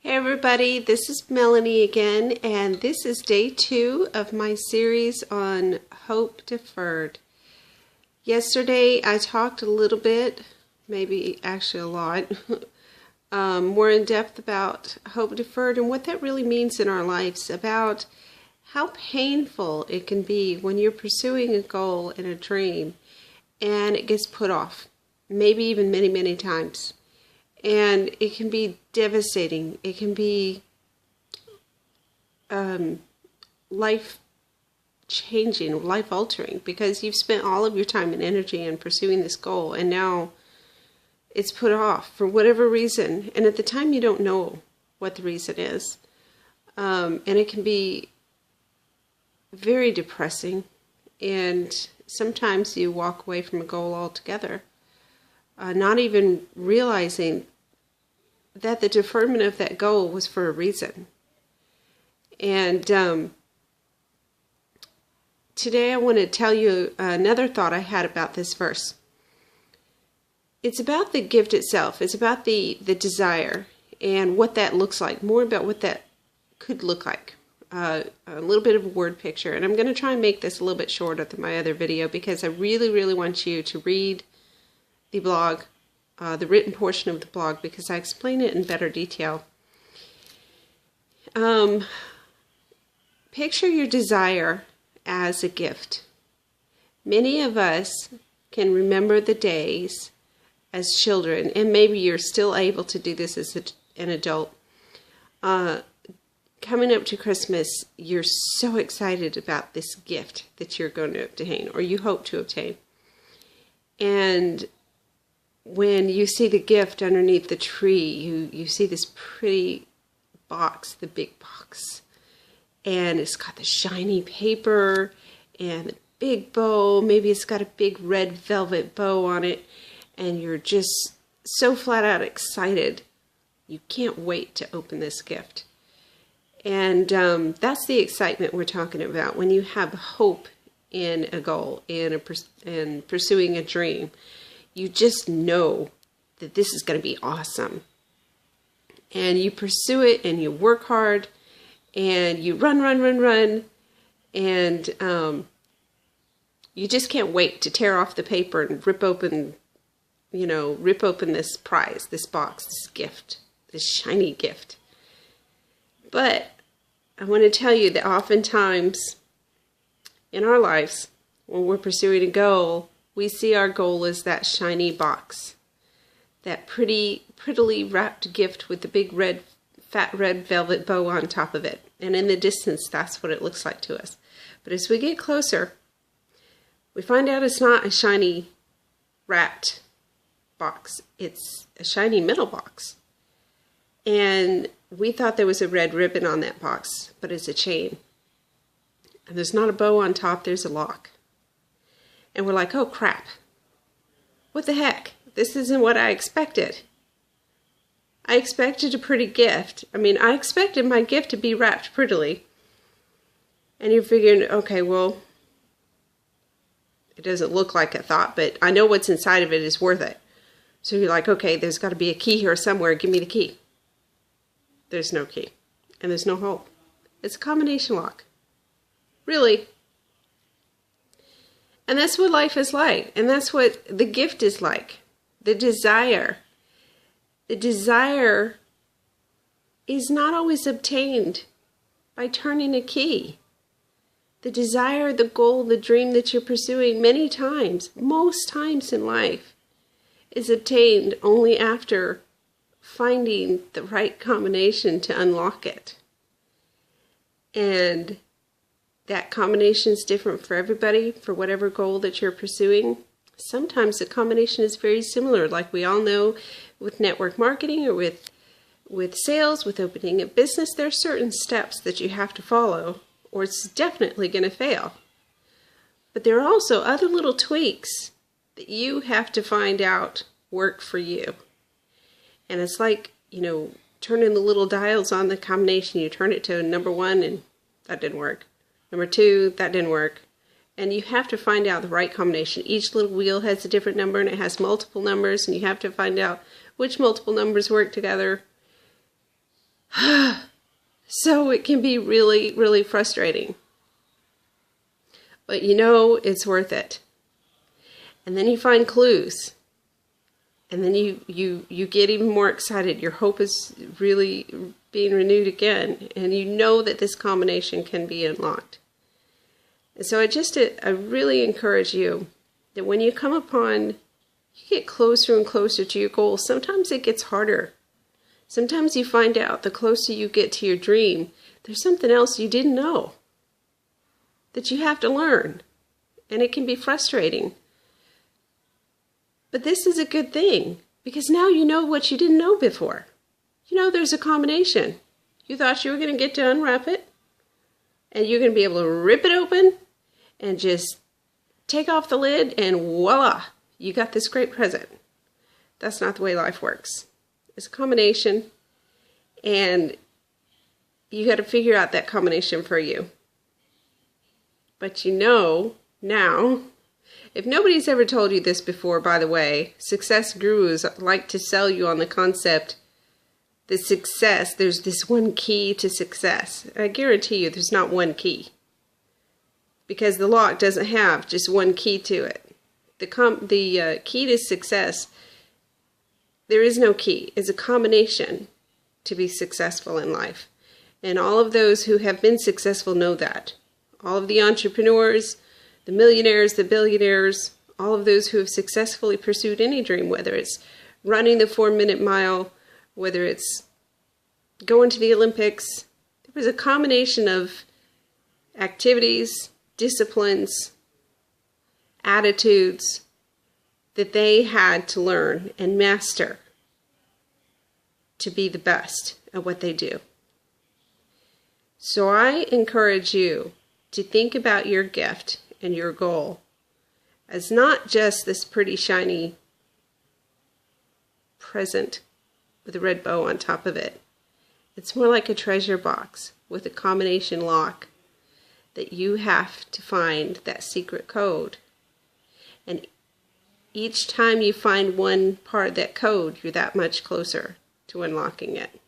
Hey everybody, this is Melanie again, and this is day 2 of my series on hope deferred. Yesterday I talked a little bit, maybe actually a lot, more in depth about hope deferred and what that really means in our lives, about how painful it can be when you're pursuing a goal and a dream and it gets put off, maybe even many, many times. And it can be devastating. It can be life-changing, life-altering, because you've spent all of your time and energy in pursuing this goal, and now it's put off for whatever reason. And at the time, you don't know what the reason is. And it can be very depressing. And sometimes you walk away from a goal altogether, not even realizing that the deferment of that goal was for a reason. And today I want to tell you another thought I had about this verse. It's about the gift itself. It's about the desire and what that looks like, more about what that could look like. A little bit of a word picture. And I'm going to try and make this a little bit shorter than my other video because I really, really want you to read the blog, the written portion of the blog, because I explain it in better detail. Picture your desire as a gift. Many of us can remember the days as children, and maybe you're still able to do this as an adult. Coming up to Christmas, you're so excited about this gift that you're going to obtain, or you hope to obtain. And when you see the gift underneath the tree, you see this pretty box, the big box. And it's got the shiny paper and the big bow. Maybe it's got a big red velvet bow on it. And you're just so flat out excited. You can't wait to open this gift. And that's the excitement we're talking about when you have hope in a goal and pursuing a dream. You just know that this is going to be awesome. And you pursue it and you work hard and you run. And you just can't wait to tear off the paper and rip open this prize, this box, this gift, this shiny gift. But I want to tell you that oftentimes in our lives, when we're pursuing a goal, we see our goal as that shiny box, that prettily wrapped gift with the big fat red velvet bow on top of it. And in the distance, that's what it looks like to us. But as we get closer, we find out it's not a shiny wrapped box. It's a shiny metal box. And we thought there was a red ribbon on that box, but it's a chain. And there's not a bow on top, there's a lock. And we're like, oh crap, what the heck? This isn't what I expected. I expected a pretty gift. I mean, I expected my gift to be wrapped prettily. And you're figuring, okay, well, it doesn't look like I thought, but I know what's inside of it is worth it. So you're like, okay, there's got to be a key here somewhere. Give me the key. There's no key. And there's no hole. It's a combination lock. Really. And that's what life is like. And that's what the gift is like. The desire. The desire is not always obtained by turning a key. The desire, the goal, the dream that you're pursuing many times, most times in life, is obtained only after finding the right combination to unlock it. And that combination is different for everybody, for whatever goal that you're pursuing. Sometimes the combination is very similar, like we all know with network marketing or with sales, with opening a business. There are certain steps that you have to follow, or it's definitely going to fail. But there are also other little tweaks that you have to find out work for you. And it's like, turning the little dials on the combination. You turn it to number 1 and that didn't work. Number 2, that didn't work. And you have to find out the right combination. Each little wheel has a different number and it has multiple numbers, and you have to find out which multiple numbers work together. So it can be really, really frustrating. But you know it's worth it. And then you find clues. And then you get even more excited. Your hope is really being renewed again. And you know that this combination can be unlocked. And so I really encourage you that when you come upon, you get closer and closer to your goal. Sometimes it gets harder. Sometimes you find out the closer you get to your dream, there's something else you didn't know that you have to learn. And it can be frustrating. But this is a good thing, because now you know what you didn't know before. You know there's a combination. You thought you were going to get to unwrap it, and you're going to be able to rip it open and just take off the lid, and voila, you got this great present. That's not the way life works. It's a combination, and you got to figure out that combination for you. But you know now, if nobody's ever told you this before, by the way, success gurus like to sell you on the concept that success, there's this one key to success. I guarantee you there's not one key, because the lock doesn't have just one key to it. The key to success, there is no key. It's a combination to be successful in life. And all of those who have been successful know that. All of the entrepreneurs, the millionaires, the billionaires, all of those who have successfully pursued any dream, whether it's running the 4-minute mile, whether it's going to the Olympics, there was a combination of activities, disciplines, attitudes that they had to learn and master to be the best at what they do. So I encourage you to think about your gift and your goal as not just this pretty shiny present with a red bow on top of it. It's more like a treasure box with a combination lock that you have to find that secret code. And each time you find one part of that code, you're that much closer to unlocking it.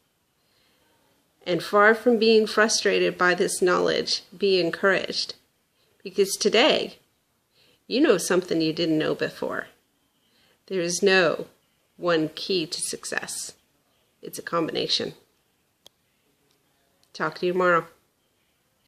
And far from being frustrated by this knowledge, be encouraged. Because today, you know something you didn't know before. There is no one key to success. It's a combination. Talk to you tomorrow.